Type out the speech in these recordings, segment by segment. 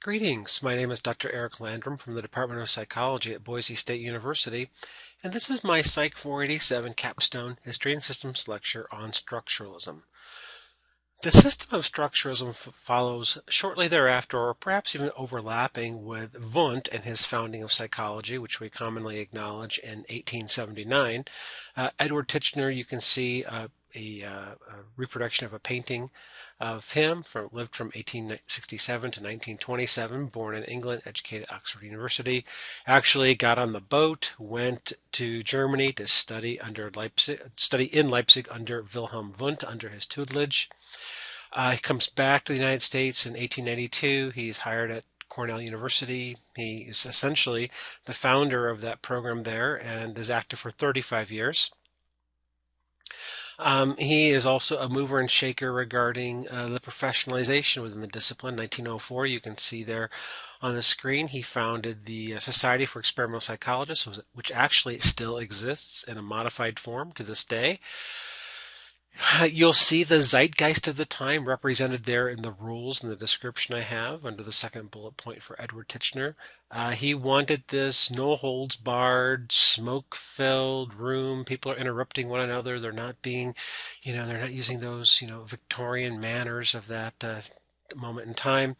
Greetings, my name is Dr. Eric Landrum from the Department of Psychology at Boise State University, and this is my Psych 487 capstone History and Systems lecture on structuralism. The system of structuralism follows shortly thereafter, or perhaps even overlapping, with Wundt and his founding of psychology, which we commonly acknowledge in 1879. Edward Titchener, you can see a reproduction of a painting of him, lived from 1867 to 1927, born in England, educated at Oxford University, actually got on the boat, went to Germany to study in Leipzig under Wilhelm Wundt, under his tutelage. He comes back to the United States in 1892. He's hired at Cornell University. He is essentially the founder of that program there and is active for 35 years. He is also a mover and shaker regarding the professionalization within the discipline. 1904, you can see there on the screen, he founded the Society for Experimental Psychologists, which actually still exists in a modified form to this day. You'll see the zeitgeist of the time represented there in the rules and the description I have under the second bullet point for Edward Titchener. He wanted this no-holds-barred, smoke-filled room. People are interrupting one another. They're not being, they're not using those, Victorian manners of that moment in time.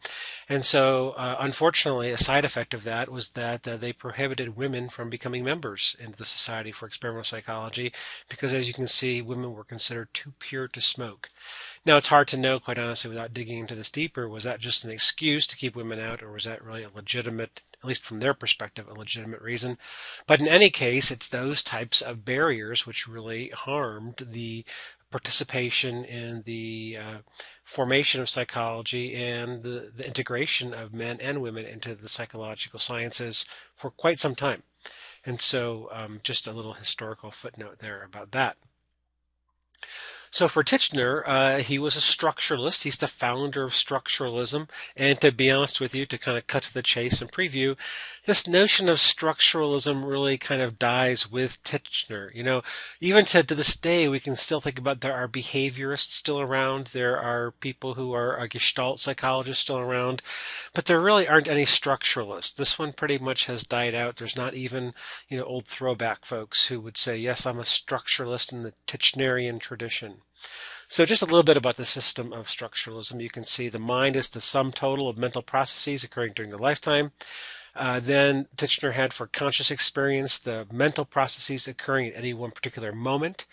And so, unfortunately, a side effect of that was that they prohibited women from becoming members into the Society for Experimental Psychology because, as you can see, women were considered too pure to smoke. Now, it's hard to know, quite honestly, without digging into this deeper, was that just an excuse to keep women out, or was that really a legitimate, at least from their perspective, a legitimate reason? But in any case, it's those types of barriers which really harmed the participation in the formation of psychology and the integration of men and women into the psychological sciences for quite some time. And so just a little historical footnote there about that. So for Titchener, he was a structuralist. He's the founder of structuralism. And to be honest with you, to kind of cut to the chase and preview, this notion of structuralism really kind of dies with Titchener. Even to this day, we can still think about there are behaviorists still around. There are people who are Gestalt psychologists still around. But there really aren't any structuralists. This one pretty much has died out. There's not even, old throwback folks who would say, yes, I'm a structuralist in the Titchenerian tradition. So just a little bit about the system of structuralism. You can see the mind is the sum total of mental processes occurring during the lifetime. Then Titchener had for conscious experience the mental processes occurring at any one particular moment.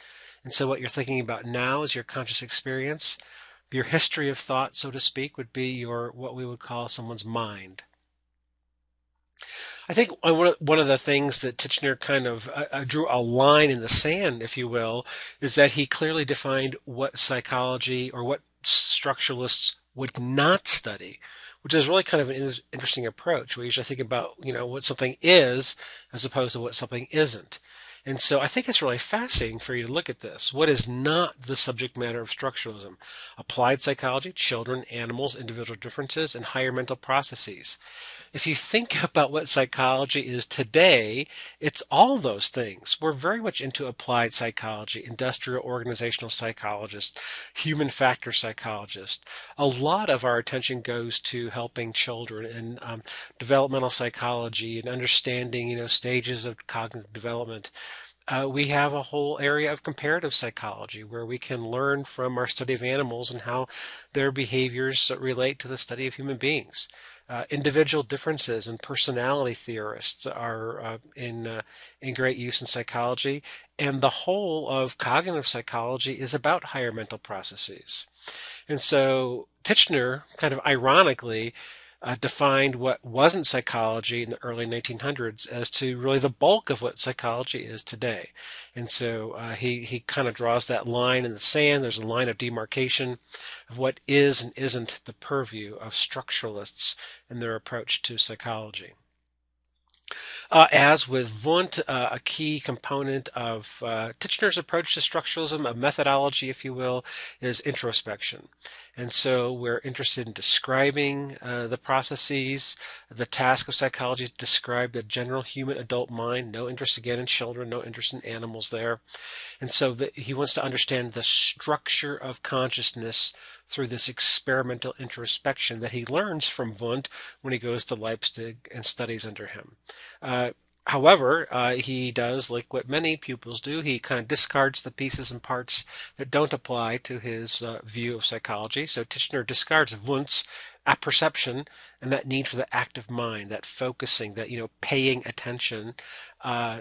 And so what you're thinking about now is your conscious experience. Your history of thought, so to speak, would be what we would call someone's mind. I think one of the things that Titchener kind of drew a line in the sand, if you will, is that he clearly defined what psychology or what structuralists would not study, which is really kind of an interesting approach. We usually think about, what something is as opposed to what something isn't. And so I think it's really fascinating for you to look at this. What is not the subject matter of structuralism? Applied psychology, children, animals, individual differences, and higher mental processes. If you think about what psychology is today, it's all those things. We're very much into applied psychology, industrial organizational psychologist, human factor psychologist. A lot of our attention goes to helping children in developmental psychology and understanding, stages of cognitive development. We have a whole area of comparative psychology where we can learn from our study of animals and how their behaviors relate to the study of human beings. Individual differences and personality theorists are in great use in psychology, and the whole of cognitive psychology is about higher mental processes. And so Titchener, kind of ironically, defined what wasn't psychology in the early 1900s as to really the bulk of what psychology is today. And so he kind of draws that line in the sand. There's a line of demarcation of what is and isn't the purview of structuralists in their approach to psychology. As with Wundt, a key component of Titchener's approach to structuralism, a methodology, if you will, is introspection. And so we're interested in describing the processes. The task of psychology is to describe the general human adult mind. No interest, again, in children, no interest in animals there. And so he wants to understand the structure of consciousness through this experimental introspection that he learns from Wundt when he goes to Leipzig and studies under him. However, he does, like what many pupils do, he kind of discards the pieces and parts that don't apply to his view of psychology. So Titchener discards Wundt's apperception and that need for the active mind, that focusing, that, paying attention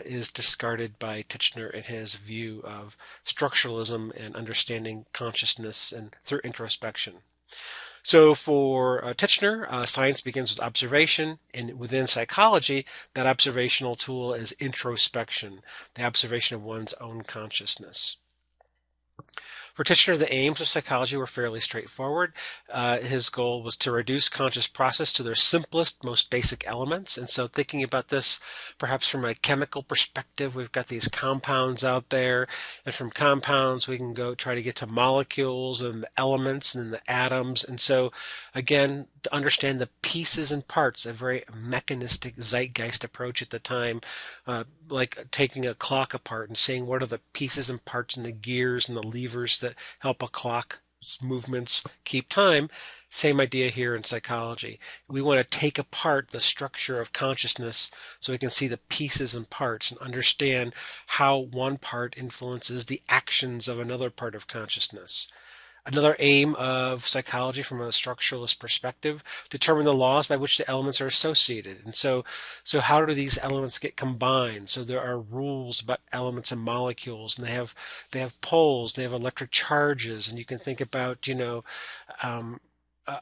is discarded by Titchener in his view of structuralism and understanding consciousness and through introspection. So for Titchener, science begins with observation, and within psychology, that observational tool is introspection, the observation of one's own consciousness. For Titchener, the aims of psychology were fairly straightforward. His goal was to reduce conscious process to their simplest, most basic elements. And so thinking about this perhaps from a chemical perspective, we've got these compounds out there. And from compounds, we can go try to get to molecules and the elements and the atoms. And so, again, to understand the pieces and parts, a very mechanistic zeitgeist approach at the time, like taking a clock apart and seeing what are the pieces and parts and the gears and the levers that help a clock's movements keep time. Same idea here in psychology. We want to take apart the structure of consciousness so we can see the pieces and parts and understand how one part influences the actions of another part of consciousness. Another aim of psychology from a structuralist perspective, determine the laws by which the elements are associated. And so how do these elements get combined? So there are rules about elements and molecules, and they have poles, they have electric charges, and you can think about,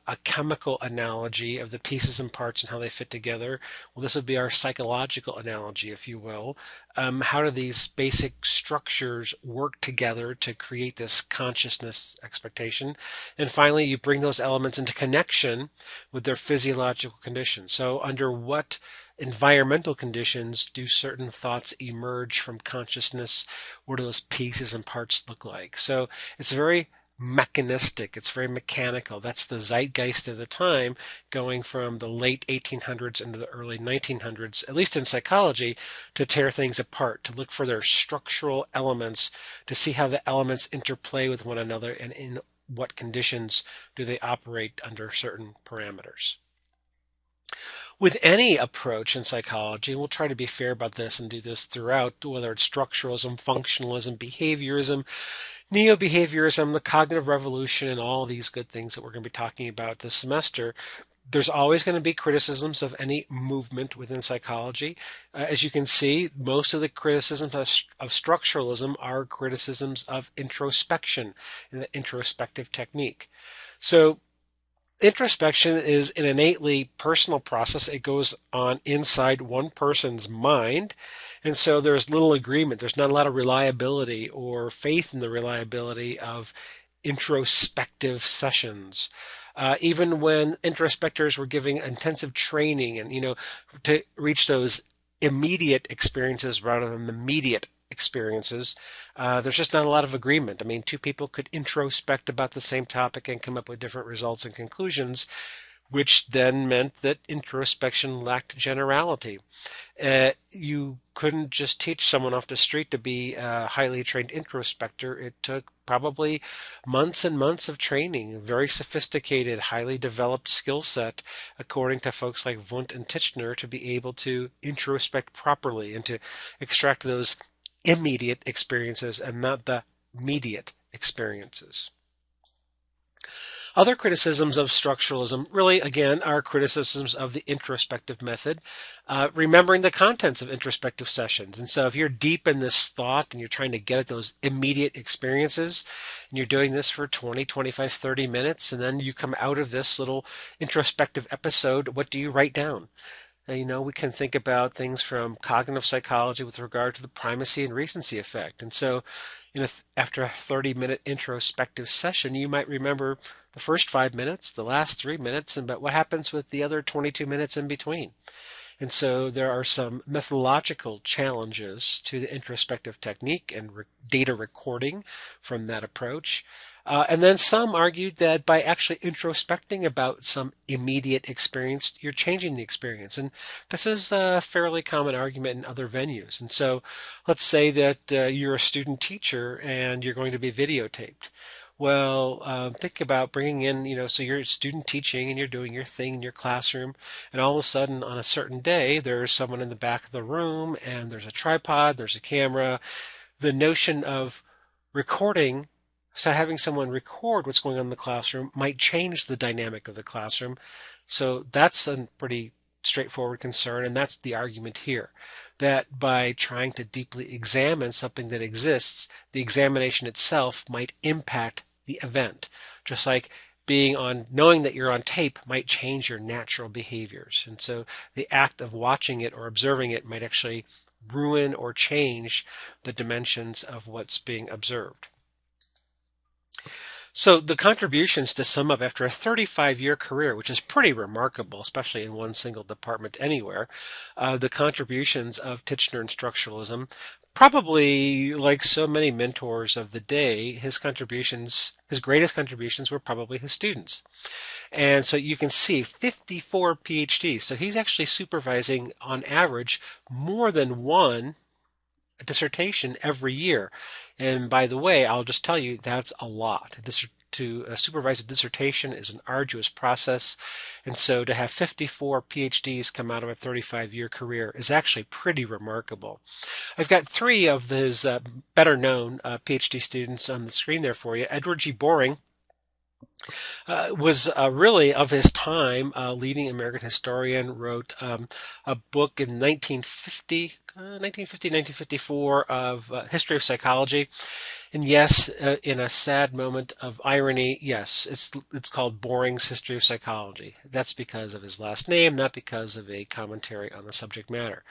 a chemical analogy of the pieces and parts and how they fit together. Well, this would be our psychological analogy, if you will. How do these basic structures work together to create this consciousness expectation? And finally, you bring those elements into connection with their physiological conditions. So under what environmental conditions do certain thoughts emerge from consciousness? What do those pieces and parts look like? So it's very mechanistic. It's very mechanical. That's the zeitgeist of the time, going from the late 1800s into the early 1900s, at least in psychology, to tear things apart, to look for their structural elements, to see how the elements interplay with one another and in what conditions do they operate under certain parameters. With any approach in psychology, and we'll try to be fair about this and do this throughout, whether it's structuralism, functionalism, behaviorism, neo-behaviorism, the cognitive revolution, and all these good things that we're going to be talking about this semester, there's always going to be criticisms of any movement within psychology. As you can see, most of the criticisms of structuralism are criticisms of introspection and the introspective technique. So introspection is an innately personal process. It goes on inside one person's mind. And so there's little agreement. There's not a lot of reliability or faith in the reliability of introspective sessions. Even when introspectors were giving intensive training and, to reach those immediate experiences rather than the mediate experiences, there's just not a lot of agreement. I mean, two people could introspect about the same topic and come up with different results and conclusions, which then meant that introspection lacked generality. You couldn't just teach someone off the street to be a highly trained introspector. It took probably months and months of training, a very sophisticated, highly developed skill set, according to folks like Wundt and Titchener, to be able to introspect properly and to extract those immediate experiences and not the mediate experiences. Other criticisms of structuralism really, again, are criticisms of the introspective method, remembering the contents of introspective sessions. And so if you're deep in this thought and you're trying to get at those immediate experiences, and you're doing this for 20, 25, 30 minutes, and then you come out of this little introspective episode, what do you write down? We can think about things from cognitive psychology with regard to the primacy and recency effect. And so, after a 30-minute introspective session, you might remember the first 5 minutes, the last 3 minutes, but what happens with the other 22 minutes in between? And so there are some methodological challenges to the introspective technique and data recording from that approach. And then some argued that by actually introspecting about some immediate experience, you're changing the experience. And this is a fairly common argument in other venues. And so let's say that you're a student teacher and you're going to be videotaped. Well, think about bringing in, so you're student teaching and you're doing your thing in your classroom, and all of a sudden on a certain day, there's someone in the back of the room and there's a tripod, there's a camera. The notion of recording, so having someone record what's going on in the classroom might change the dynamic of the classroom. So that's a pretty straightforward concern, and that's the argument here, that by trying to deeply examine something that exists, the examination itself might impact the event, just like knowing that you're on tape might change your natural behaviors. And so the act of watching it or observing it might actually ruin or change the dimensions of what's being observed. So the contributions, to sum up, after a 35-year career, which is pretty remarkable, especially in one single department anywhere, the contributions of Titchener and structuralism, probably like so many mentors of the day, his greatest contributions were probably his students. And so you can see 54 PhDs. So he's actually supervising, on average, more than one dissertation every year. And by the way, I'll just tell you that's a lot. To supervise a dissertation is an arduous process. And so to have 54 PhDs come out of a 35-year career is actually pretty remarkable. I've got three of his better known PhD students on the screen there for you. Edward G. Boring was really of his time, leading American historian, wrote a book in 1954 of history of psychology. And yes, in a sad moment of irony, yes, it's called Boring's History of Psychology. That's because of his last name, not because of a commentary on the subject matter.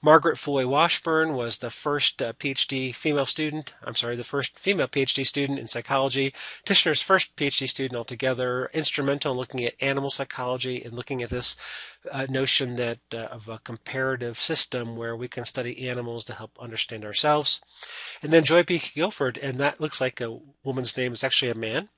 Margaret Floy Washburn was the first the first female PhD student in psychology, Titchener's first PhD student altogether, instrumental in looking at animal psychology and looking at this notion that of a comparative system where we can study animals to help understand ourselves. And then Joy P. Guilford, and that looks like a woman's name, is actually a man.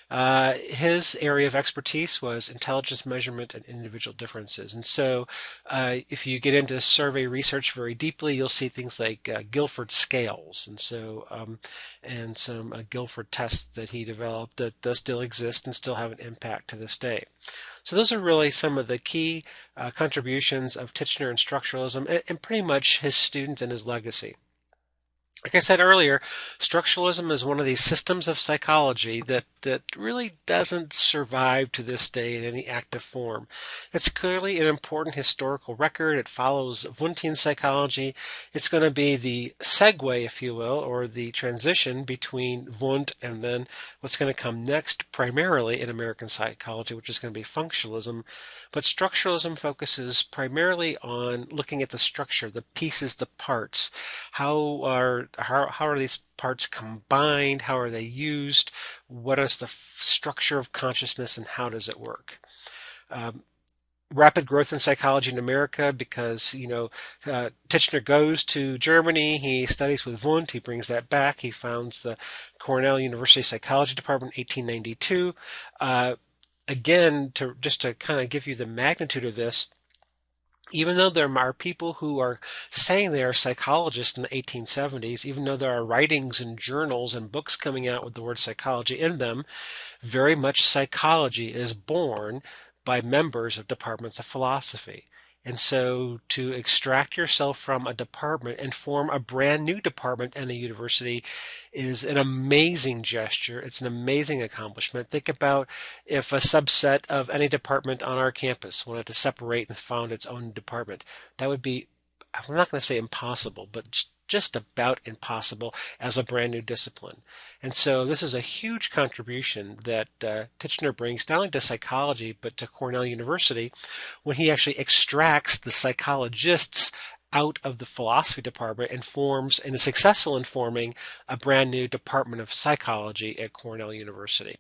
His area of expertise was intelligence measurement and individual differences. And so if you get into survey research very deeply, you'll see things like Guilford scales. And so and some Guilford tests that he developed that does still exist and still have an impact to this day. So those are really some of the key contributions of Titchener and structuralism, and pretty much his students and his legacy. Like I said earlier, structuralism is one of these systems of psychology that really doesn't survive to this day in any active form. It's clearly an important historical record. It follows Wundtian psychology. It's going to be the segue, if you will, or the transition between Wundt and then what's going to come next, primarily in American psychology, which is going to be functionalism. But structuralism focuses primarily on looking at the structure, the pieces, the parts. How are these parts combined? How are they used? What is the structure of consciousness and how does it work? Rapid growth in psychology in America because, Titchener goes to Germany, he studies with Wundt, he brings that back, he founds the Cornell University Psychology Department in 1892. Again, just to kind of give you the magnitude of this, even though there are people who are saying they are psychologists in the 1870s, even though there are writings and journals and books coming out with the word psychology in them, very much psychology is born by members of departments of philosophy. And so to extract yourself from a department and form a brand new department in a university is an amazing gesture. It's an amazing accomplishment. Think about if a subset of any department on our campus wanted to separate and found its own department. That would be, I'm not going to say impossible, but just about impossible as a brand new discipline. And so this is a huge contribution that Titchener brings not only to psychology but to Cornell University when he actually extracts the psychologists out of the philosophy department and is successful in forming a brand new department of psychology at Cornell University.